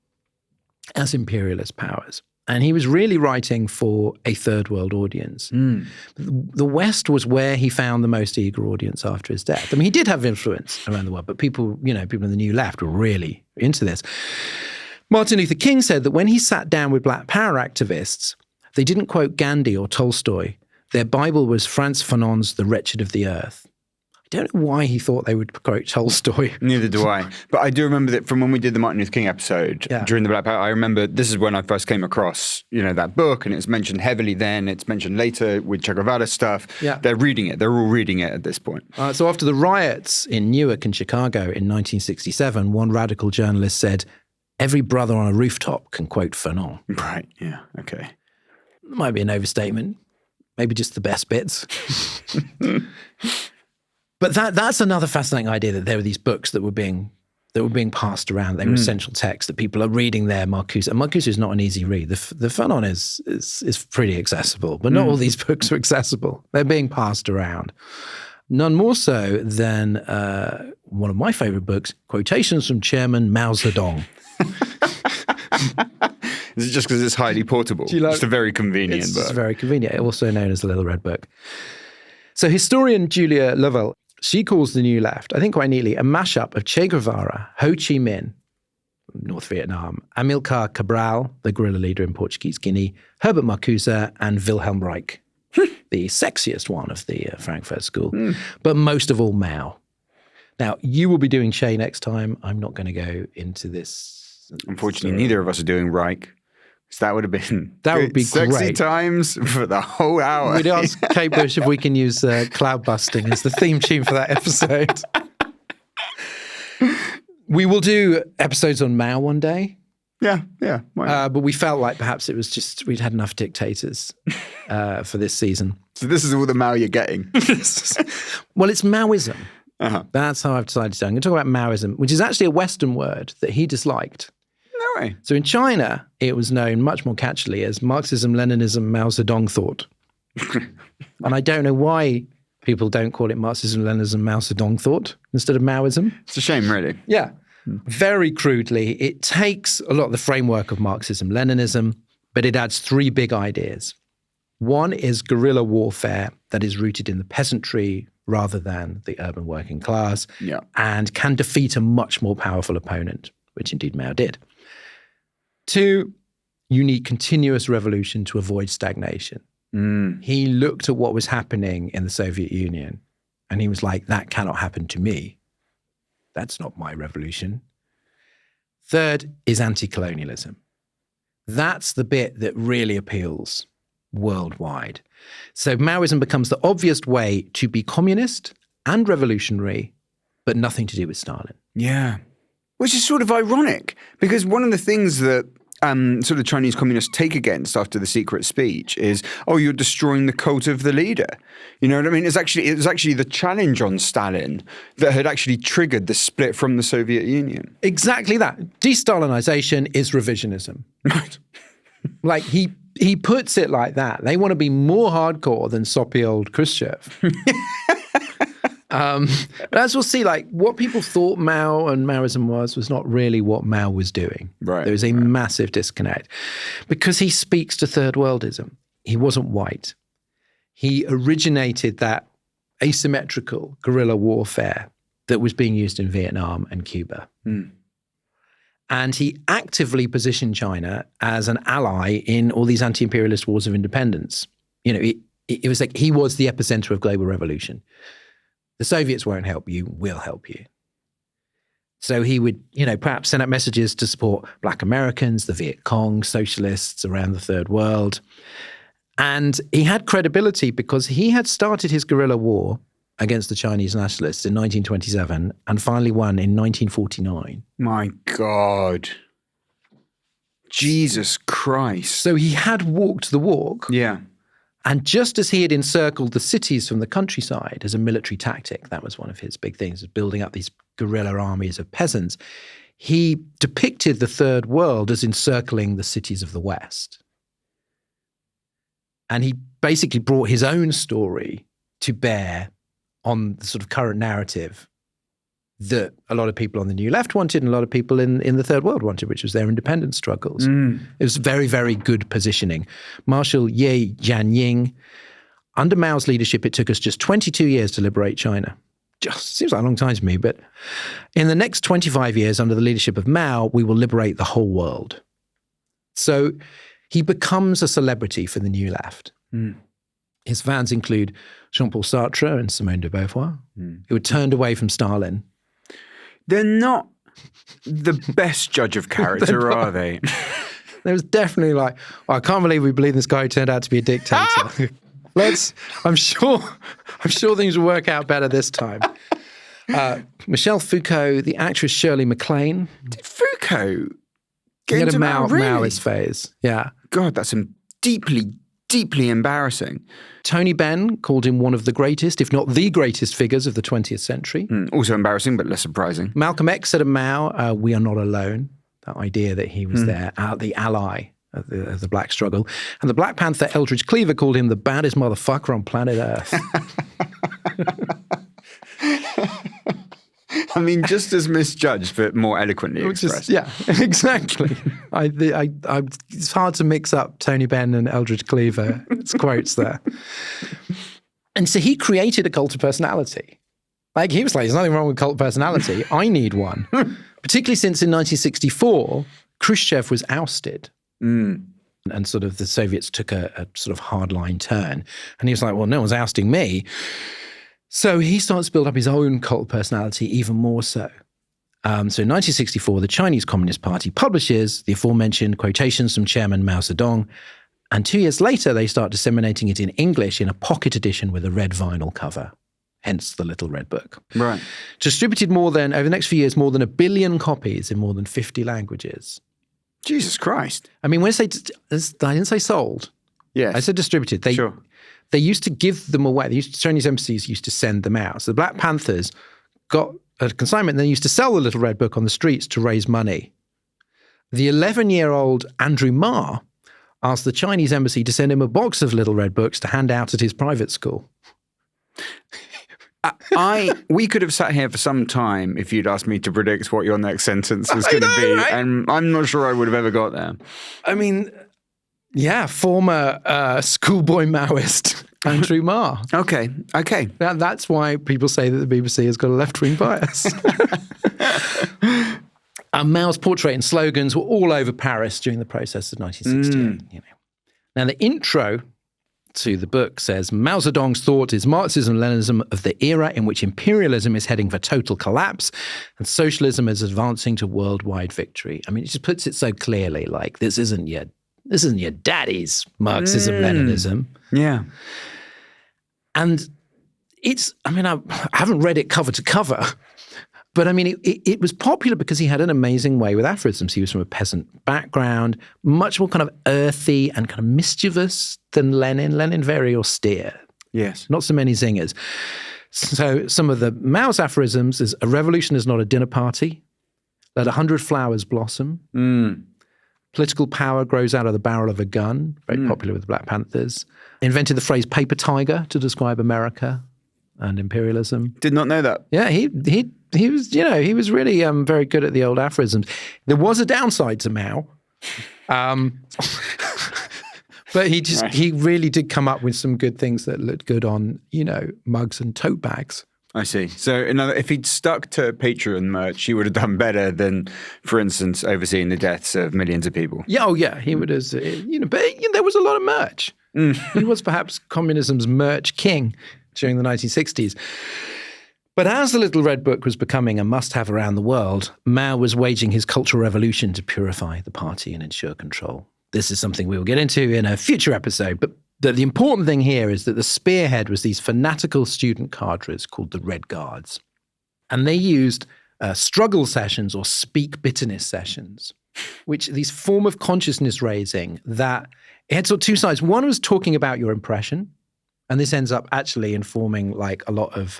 as imperialist powers. And he was really writing for a third world audience. The West was where he found the most eager audience after his death. He did have influence around the world, but people in the New Left were really into this. Martin Luther King said that when he sat down with Black Power activists, they didn't quote Gandhi or Tolstoy. Their Bible was Frantz Fanon's The Wretched of the Earth. I don't know why he thought they would quote Tolstoy. Neither do I. But I do remember that from when we did the Martin Luther King episode during the Black Power, I remember this is when I first came across, that book, and it's mentioned heavily then. It's mentioned later with Che Guevara stuff. Yeah. They're reading it. They're all reading it at this point. So after the riots in Newark and Chicago in 1967, one radical journalist said, every brother on a rooftop can quote Fanon. Right, yeah, okay. Might be an overstatement. Maybe just the best bits. But that's another fascinating idea, that there were these books that were being passed around. They were essential texts that people are reading there. Marcuse, and Marcuse is not an easy read. The Fanon is pretty accessible, but not all these books are accessible. They're being passed around. None more so than one of my favorite books, Quotations from Chairman Mao Zedong. Is it just because it's highly portable? It's a very convenient book. It's very convenient, also known as the Little Red Book. So historian Julia Lovell, she calls the New Left, I think quite neatly, a mashup of Che Guevara, Ho Chi Minh, North Vietnam, Amilcar Cabral, the guerrilla leader in Portuguese Guinea, Herbert Marcuse, and Wilhelm Reich, the sexiest one of the Frankfurt School, but most of all Mao. Now, you will be doing Che next time. I'm not going to go into this. Unfortunately, neither of us are doing Reich. So that would have been sexy great. Times for the whole hour. We'd ask Kate Bush if we can use Cloud Busting as the theme tune for that episode. We will do episodes on Mao one day. Yeah. But we felt like perhaps it was just we'd had enough dictators for this season. So this is all the Mao you're getting. Well, it's Maoism. Uh-huh. That's how I've decided to do it. I'm going to talk about Maoism, which is actually a Western word that he disliked. No way. So in China, it was known much more catchily as Marxism, Leninism, Mao Zedong thought. And I don't know why people don't call it Marxism, Leninism, Mao Zedong thought instead of Maoism. It's a shame, really. Yeah. Very crudely, it takes a lot of the framework of Marxism, Leninism, but it adds three big ideas. One is guerrilla warfare that is rooted in the peasantry rather than the urban working class, and can defeat a much more powerful opponent, which indeed Mao did. Two, you need continuous revolution to avoid stagnation. He looked at what was happening in the Soviet Union and he was like, that cannot happen to me. That's not my revolution. Third is anti-colonialism. That's the bit that really appeals worldwide. So Maoism becomes the obvious way to be communist and revolutionary, but nothing to do with Stalin. Yeah. Which is sort of ironic, because one of the things that sort of Chinese communists take against after the secret speech is, oh, you're destroying the cult of the leader. You know what I mean? It was actually the challenge on Stalin that had actually triggered the split from the Soviet Union. Exactly that. De-Stalinization is revisionism. Right. Like he puts it like that. They want to be more hardcore than soppy old Khrushchev. But as we'll see, like what people thought Mao and Maoism was not really what Mao was doing. Right. There was a massive disconnect because he speaks to third worldism. He wasn't white. He originated that asymmetrical guerrilla warfare that was being used in Vietnam and Cuba. And he actively positioned China as an ally in all these anti-imperialist wars of independence. You know, it was like he was the epicenter of global revolution. The Soviets won't help you, we'll help you. So he would, you know, perhaps send out messages to support Black Americans, the Viet Cong, socialists around the third world. And he had credibility because he had started his guerrilla war against the Chinese nationalists in 1927 and finally won in 1949. My God. Jesus Christ. So he had walked the walk. Yeah. And just as he had encircled the cities from the countryside as a military tactic, that was one of his big things, was building up these guerrilla armies of peasants, he depicted the third world as encircling the cities of the West. And he basically brought his own story to bear on the sort of current narrative that a lot of people on the New Left wanted and a lot of people in the Third World wanted, which was their independence struggles. It was very, very good positioning. Marshal Ye Jianying, under Mao's leadership, it took us just 22 years to liberate China. Just seems like a long time to me, but in the next 25 years under the leadership of Mao, we will liberate the whole world. So he becomes a celebrity for the New Left. His fans include Jean-Paul Sartre and Simone de Beauvoir, who were turned away from Stalin. They're not the best judge of character, are they? There was definitely like, oh, I can't believe we believe this guy who turned out to be a dictator. I'm sure things will work out better this time. Michel Foucault, the actress Shirley MacLaine. Did Foucault He get had into a Mao? Really? Maoist phase. Yeah. God, that's deeply, deeply embarrassing. Tony Benn called him one of the greatest, if not the greatest figures of the 20th century. Also embarrassing, but less surprising. Malcolm X said of Mao, we are not alone. That idea that he was there, the ally of the black struggle. And the Black Panther Eldridge Cleaver called him the baddest motherfucker on planet Earth. I mean, just as misjudged, but more eloquently expressed. Yeah, exactly. It's hard to mix up Tony Benn and Eldridge Cleaver's quotes there. And so he created a cult of personality. Like, he was like, there's nothing wrong with cult personality. I need one. Particularly since in 1964, Khrushchev was ousted. And sort of the Soviets took a sort of hardline turn. And he was like, well, no one's ousting me. So he starts to build up his own cult of personality even more so. So in 1964, the Chinese Communist Party publishes the aforementioned quotations from Chairman Mao Zedong. And 2 years later, they start disseminating it in English in a pocket edition with a red vinyl cover. Hence the Little Red Book. Right. Distributed over the next few years, more than 1 billion copies in more than 50 languages. Jesus Christ. I mean, when I say, I didn't say sold. Yes. I said distributed. They used to give them away. Chinese embassies used to send them out. So the Black Panthers got a consignment and they used to sell the Little Red Book on the streets to raise money. The 11-year-old Andrew Ma asked the Chinese embassy to send him a box of Little Red Books to hand out at his private school. We could have sat here for some time if you'd asked me to predict what your next sentence was going to be, right? And I'm not sure I would have ever got there. I mean, yeah, former schoolboy Maoist Andrew Ma. Okay. That's why people say that the BBC has got a left-wing bias. Mao's portrait and slogans were all over Paris during the process of 1968. Now, the intro to the book says, Mao Zedong's thought is Marxism-Leninism of the era in which imperialism is heading for total collapse and socialism is advancing to worldwide victory. I mean, it just puts it so clearly, like, this isn't your daddy's Marxism-Leninism. Yeah. And I haven't read it cover to cover, but I mean, it was popular because he had an amazing way with aphorisms. He was from a peasant background, much more kind of earthy and kind of mischievous than Lenin. Lenin, very austere. Yes. Not so many zingers. So some of the Mao's aphorisms is, a revolution is not a dinner party. Let 100 flowers blossom. Political power grows out of the barrel of a gun. Very popular with the Black Panthers. Invented the phrase paper tiger to describe America and imperialism. Did not know that. Yeah, he was, he was really very good at the old aphorisms. There was a downside to Mao, but he really did come up with some good things that looked good on, mugs and tote bags. I see. So if he'd stuck to Patreon merch, he would have done better than, for instance, overseeing the deaths of millions of people. Yeah, he would have, but there was a lot of merch. He was perhaps communism's merch king during the 1960s. But as the Little Red Book was becoming a must-have around the world, Mao was waging his cultural revolution to purify the party and ensure control. This is something we will get into in a future episode, but the important thing here is that the spearhead was these fanatical student cadres called the Red Guards. And they used struggle sessions or speak bitterness sessions, which these form of consciousness raising that it had sort of two sides. One was talking about your impression, and this ends up actually informing like a lot of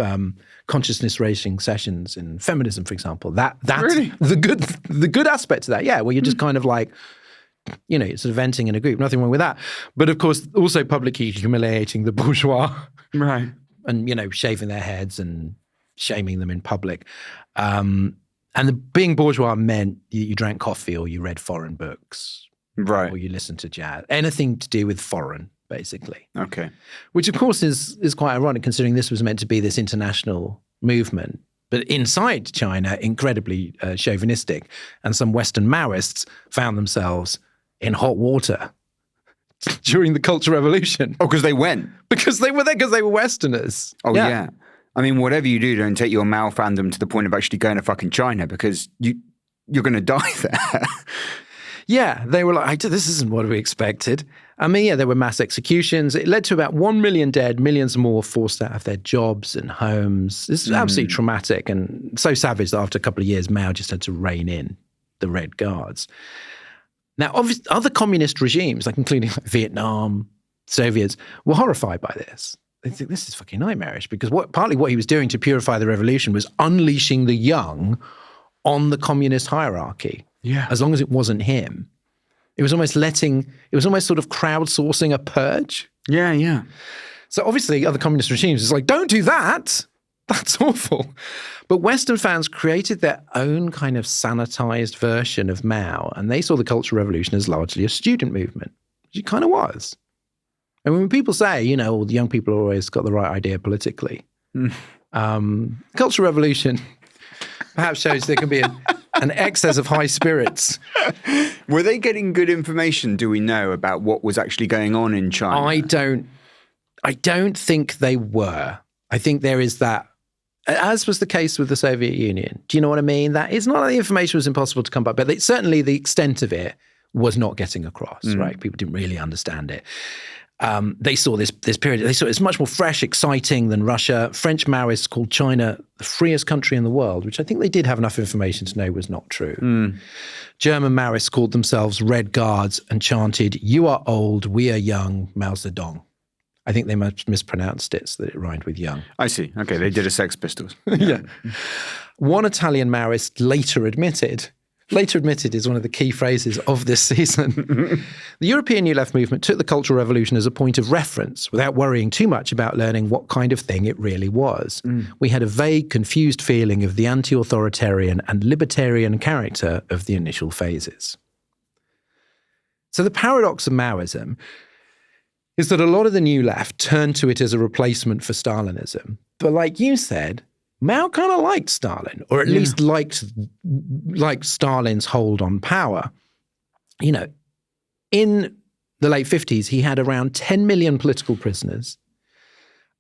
consciousness raising sessions in feminism, for example. That's really? the good aspect of that. Yeah, where you're just kind of like, sort of venting in a group. Nothing wrong with that. But of course, also publicly humiliating the bourgeois. Right. And, shaving their heads and shaming them in public. And being bourgeois meant you drank coffee or you read foreign books. Right. Or you listened to jazz. Anything to do with foreign, basically. Okay. Which, of course, is quite ironic considering this was meant to be this international movement. But inside China, incredibly chauvinistic. And some Western Maoists found themselves in hot water during the Cultural Revolution. Oh, because they went? Because they were there because they were Westerners. Oh, yeah. I mean, whatever you do, don't take your Mao fandom to the point of actually going to fucking China because you're going to die there. Yeah, they were like, this isn't what we expected. I mean, yeah, there were mass executions. It led to about 1 million dead, millions more forced out of their jobs and homes. This is absolutely traumatic and so savage that after a couple of years, Mao just had to rein in the Red Guards. Now, obviously, other communist regimes, like including Vietnam, Soviets, were horrified by this. They think this is fucking nightmarish because partly what he was doing to purify the revolution was unleashing the young on the communist hierarchy. Yeah. As long as it wasn't him. It was almost sort of crowdsourcing a purge. Yeah, yeah. So obviously other communist regimes is like, don't do that. That's awful. But Western fans created their own kind of sanitized version of Mao, and they saw the Cultural Revolution as largely a student movement, which it kind of was. And when people say, you know, the young people always got the right idea politically, Cultural Revolution perhaps shows there can be an excess of high spirits. Were they getting good information, do we know, about what was actually going on in China? I don't think they were. I think there is that, as was the case with the Soviet Union. Do you know what I mean? That it's not that the information was impossible to come by, but certainly the extent of it was not getting across, right? People didn't really understand it. They saw this period, they saw it's much more fresh, exciting than Russia. French Maoists called China the freest country in the world, which I think they did have enough information to know was not true. German Maoists called themselves Red Guards and chanted, "You are old, we are young, Mao Zedong." I think they mispronounced it so that it rhymed with young. I see. Okay, they did a Sex Pistols. Yeah. One Italian Maoist later admitted is one of the key phrases of this season. The European New Left movement took the Cultural Revolution as a point of reference without worrying too much about learning what kind of thing it really was. We had a vague, confused feeling of the anti-authoritarian and libertarian character of the initial phases. So the paradox of Maoism is that a lot of the New Left turned to it as a replacement for Stalinism. But like you said, Mao kind of liked Stalin, or at least liked Stalin's hold on power. You know, in the late 50s, he had around 10 million political prisoners.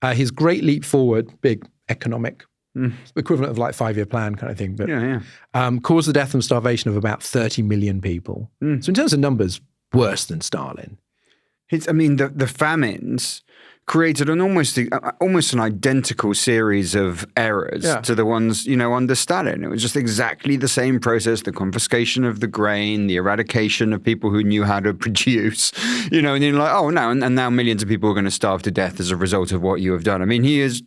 His Great Leap Forward, big economic equivalent of like 5-year plan kind of thing, but caused the death and starvation of about 30 million people. So in terms of numbers, worse than Stalin. The famines created an almost an identical series of errors to the ones, under Stalin. It was just exactly the same process, the confiscation of the grain, the eradication of people who knew how to produce, and you're like, oh, no, and now millions of people are going to starve to death as a result of what you have done. I mean, he's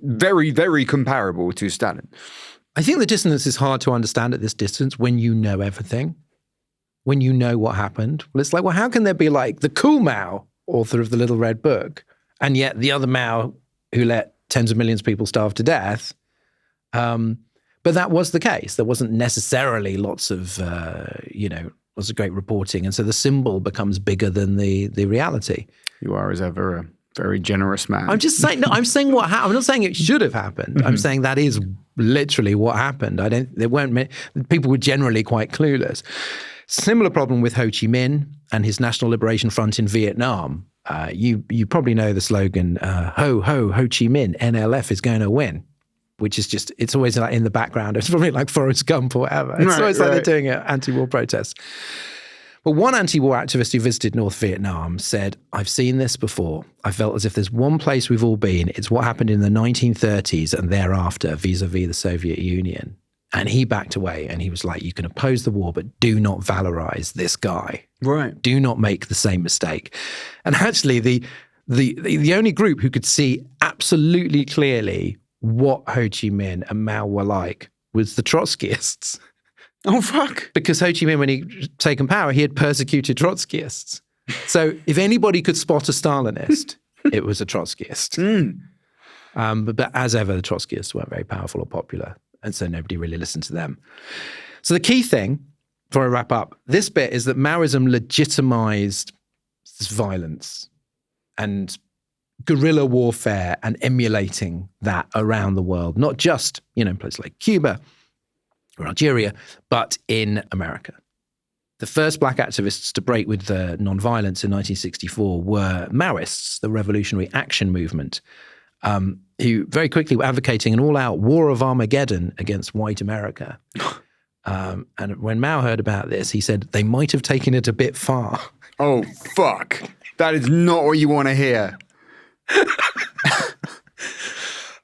very, very comparable to Stalin. I think the dissonance is hard to understand at this distance when you know everything. When you know what happened. Well, it's like, well, how can there be like the cool Mao, author of the Little Red Book, and yet the other Mao who let tens of millions of people starve to death? But that was the case. There wasn't necessarily lots of great reporting. And so the symbol becomes bigger than the reality. You are, as ever, a very generous man. I'm just saying, no, I'm saying what happened. I'm not saying it should have happened. I'm saying that is literally what happened. People were generally quite clueless. Similar problem with Ho Chi Minh and his National Liberation Front in Vietnam. You probably know the slogan, ho, ho, Ho Chi Minh, NLF is going to win, which is just, it's always like in the background. It's probably like Forrest Gump or whatever. It's always like they're doing an anti-war protest. But one anti-war activist who visited North Vietnam said, I've seen this before. I felt as if there's one place we've all been. It's what happened in the 1930s and thereafter vis-a-vis the Soviet Union. And he backed away and he was like, you can oppose the war, but do not valorize this guy. Right. Do not make the same mistake. And actually, the only group who could see absolutely clearly what Ho Chi Minh and Mao were like was the Trotskyists. Oh, fuck. Because Ho Chi Minh, when he'd taken power, he had persecuted Trotskyists. So if anybody could spot a Stalinist, it was a Trotskyist. But as ever, the Trotskyists weren't very powerful or popular. And so nobody really listened to them. So the key thing, before I wrap up, this bit is that Maoism legitimized this violence and guerrilla warfare and emulating that around the world, not just, in places like Cuba or Algeria, but in America. The first black activists to break with the nonviolence in 1964 were Maoists, the Revolutionary Action Movement, who very quickly were advocating an all-out war of Armageddon against white America. And when Mao heard about this, he said they might have taken it a bit far. Oh, fuck. That is not what you want to hear.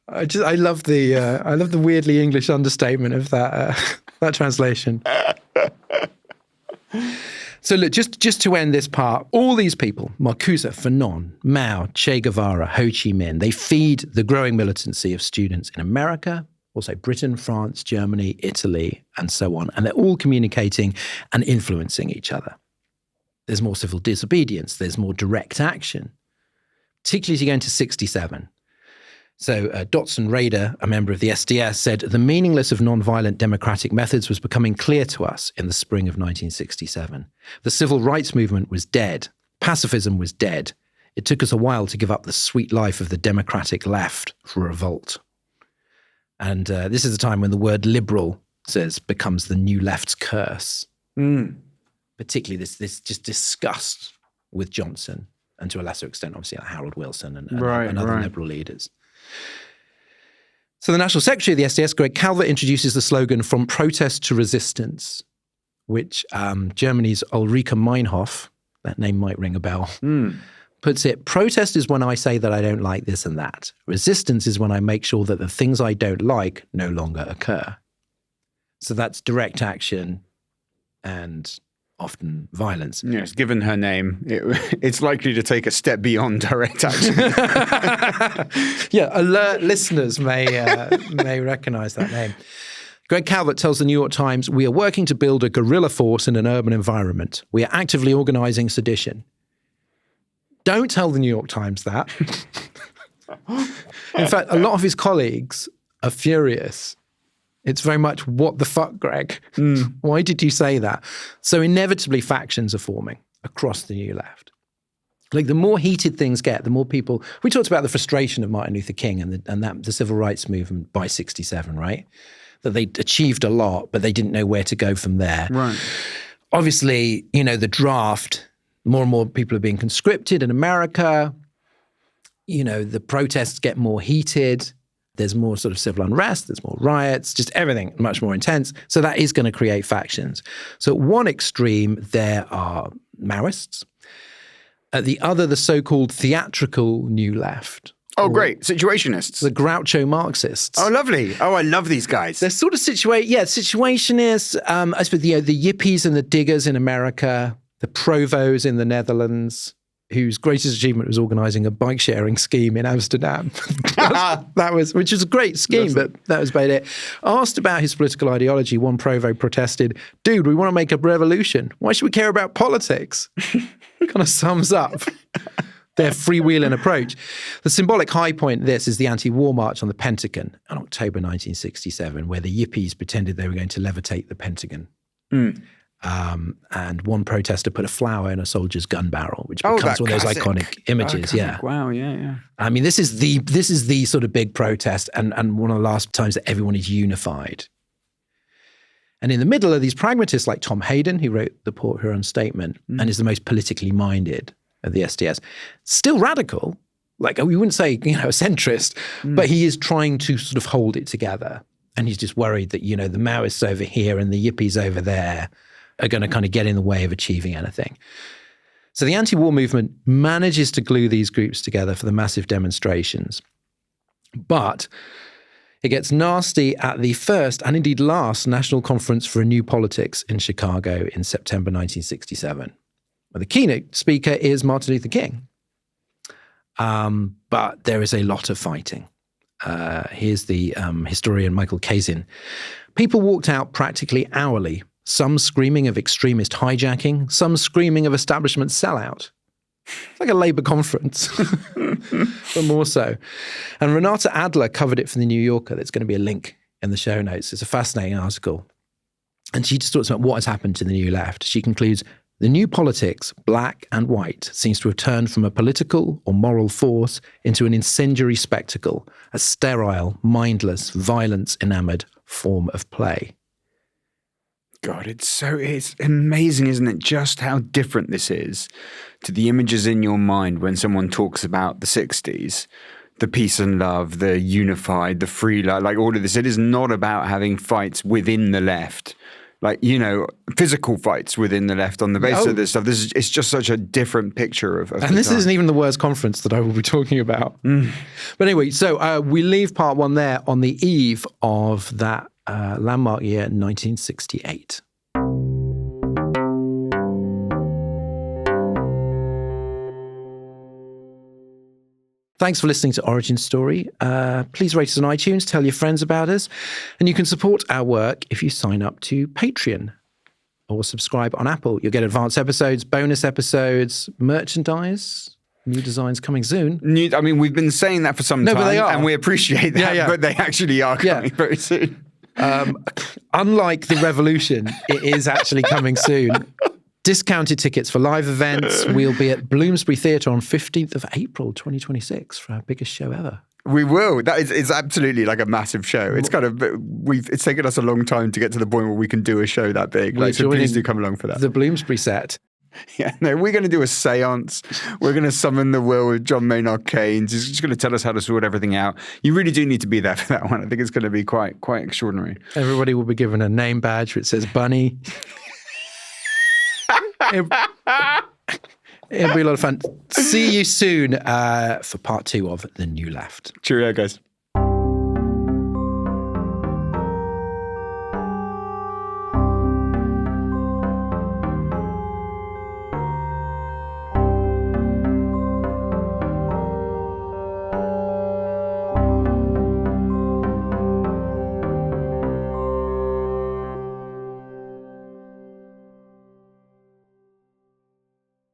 I love the weirdly English understatement of that translation. So look, just to end this part, all these people, Marcuse, Fanon, Mao, Che Guevara, Ho Chi Minh, they feed the growing militancy of students in America, also Britain, France, Germany, Italy, and so on. And they're all communicating and influencing each other. There's more civil disobedience. There's more direct action, particularly as you go into 67. So Dotson Rader, a member of the SDS, said, the meaningless of non-violent democratic methods was becoming clear to us in the spring of 1967. The civil rights movement was dead. Pacifism was dead. It took us a while to give up the sweet life of the democratic left for revolt. And this is a time when the word liberal becomes the new left's curse. Particularly this just disgust with Johnson, and to a lesser extent, obviously, like Harold Wilson and other liberal leaders. So the National Secretary of the SDS, Greg Calvert, introduces the slogan "From protest to resistance," which Germany's Ulrike Meinhof, that name might ring a bell, puts it, protest is when I say that I don't like this and that. Resistance is when I make sure that the things I don't like no longer occur. So that's direct action and often violence. Yes, given her name, it's likely to take a step beyond direct action. Yeah, alert listeners may recognize that name. Greg Calvert tells the New York Times, we are working to build a guerrilla force in an urban environment. We are actively organizing sedition. Don't tell the New York Times that. In fact, a lot of his colleagues are furious. It's very much, what the fuck, Greg? Why did you say that? So inevitably factions are forming across the new left. Like the more heated things get, the more people, we talked about the frustration of Martin Luther King and the civil rights movement by 67, right? That they achieved a lot, but they didn't know where to go from there. Right. Obviously, the draft, more and more people are being conscripted in America. The protests get more heated. There's more sort of civil unrest, there's more riots, just everything much more intense. So that is going to create factions. So at one extreme, there are Maoists. At the other, the so-called theatrical new left. Oh, great. Situationists. The Groucho Marxists. Oh, lovely. Oh, I love these guys. They're sort of situationists. I suppose the yippies and the diggers in America, the provos in the Netherlands, whose greatest achievement was organising a bike sharing scheme in Amsterdam. Which was a great scheme, but that was about it. Asked about his political ideology, one provo protested, dude, we want to make a revolution. Why should we care about politics? Kind of sums up their freewheeling approach. The symbolic high point of this is the anti-war march on the Pentagon in October 1967, where the yippies pretended they were going to levitate the Pentagon. And one protester put a flower in a soldier's gun barrel, which becomes one of those iconic images. Yeah. Wow. Yeah. I mean, this is the sort of big protest and one of the last times that everyone is unified. And in the middle are these pragmatists like Tom Hayden, who wrote the Port Huron Statement and is the most politically minded of the SDS. Still radical, like we wouldn't say, a centrist, but he is trying to sort of hold it together. And he's just worried that, the Maoists over here and the yippies over there are going to kind of get in the way of achieving anything. So the anti-war movement manages to glue these groups together for the massive demonstrations. But it gets nasty at the first and indeed last National Conference for a New Politics in Chicago in September 1967. Well, the keynote speaker is Martin Luther King. But there is a lot of fighting. Here's the historian Michael Kazin. People walked out practically hourly, some screaming of extremist hijacking, some screaming of establishment sellout. It's like a Labour conference, but more so. And Renata Adler covered it for the New Yorker. There's going to be a link in the show notes. It's a fascinating article. And she just talks about what has happened to the new left. She concludes, the new politics, black and white, seems to have turned from a political or moral force into an incendiary spectacle, a sterile, mindless, violence-enamoured form of play. God, it's amazing, isn't it? Just how different this is to the images in your mind when someone talks about the 60s, the peace and love, the unified, the free love, like all of this. It is not about having fights within the left, like, physical fights within the left on the basis of this stuff. It's just such a different picture of and this isn't even the worst conference that I will be talking about. But anyway, so we leave part one there on the eve of that landmark year, 1968. Thanks for listening to Origin Story. Please rate us on iTunes, tell your friends about us, and you can support our work if you sign up to Patreon or subscribe on Apple. You'll get advanced episodes, bonus episodes, merchandise. New designs coming soon. I mean, we've been saying that for some time, but they are. and we appreciate that, Yeah. but they actually are coming very soon. Unlike the revolution, it is actually coming soon. Discounted tickets for live events. We'll be at Bloomsbury Theatre on 15th of April 2026 for our biggest show ever. We will. It's absolutely like a massive show. It's it's taken us a long time to get to the point where we can do a show that big. So please do come along for that. The Bloomsbury set. Yeah, no, we're going to do a seance. We're going to summon the will of John Maynard Keynes. He's just going to tell us how to sort everything out. You really do need to be there for that one. I think it's going to be quite extraordinary. Everybody will be given a name badge which says Bunny. It'll be a lot of fun. See you soon for part 2 of The New Left. Cheerio, guys.